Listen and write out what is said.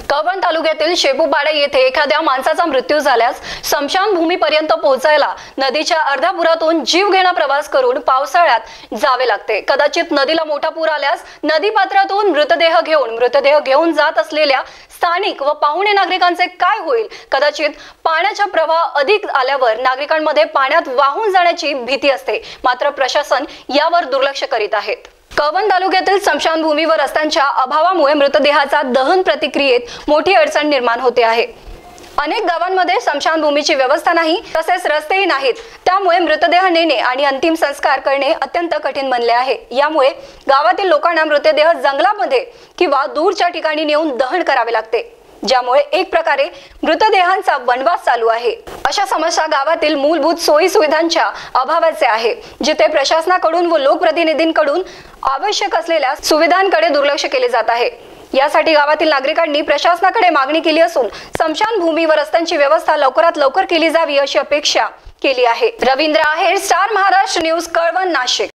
कळवण तालुक्यातील शेपूपाडा येथे एखाद्या माणसाचा मृत्यू झाल्यास स्मशानभूमीपर्यंत पोहोचायला नदीच्या अर्ध्या पुरातून जीवघेणा प्रवास करून पावसाळ्यात जावे लागते। कदाचित नदीला मोठा पूर आल्यास नदीपात्रातून मृतदेह घेऊन जात असलेल्या स्थानिक व पाहुणे नागरिकांचे काय होईल? कदाचित पाण्याचा प्रवाह अधिक आल्यावर नागरिकांमध्ये पाण्यात वाहून जाण्याची भीती असते, मात्र प्रशासन यावर दुर्लक्ष करीत आहे। कळवण तालुक्यातील स्मशानभूमी व रस्त्यांच्या अभावामुळे मृतदेहाचा दहन प्रक्रियेत मोठी अडचण निर्माण होते आहे। अनेक गावांमध्ये स्मशानभूमीची व्यवस्था नाही, तसेच रस्तेही नाहीत, त्यामुळे मृतदेह नेणे आणि अंतिम संस्कार करणे अत्यंत कठीण बनले आहे। यामुळे गावातील लोकांना मृतदेह जंगलामध्ये किंवा दूरच्या ठिकाणी नेऊन दहन करावे लागते, ज्यामुळे एक प्रकारे मृतदेहांचा वनवास चालू आहे। अशा समस्या गावातील मूलभूत सोयी सुविधांच्या अभावाचे आहे, जिथे प्रशासनाकडून व लोकप्रतिनिधींकडून आवश्यक असलेल्या सुविधांकडे दुर्लक्ष केले जात आहे। यासाठी गावातील नागरिकांनी प्रशासनाकडे मागणी केली असून स्मशानभूमी व रस्त्यांची व्यवस्था लवकरात लवकर केली जावी अशी अपेक्षा केली आहे। रवींद्र आहेर, स्टार महाराष्ट्र न्यूज, कळवण, नाशिक।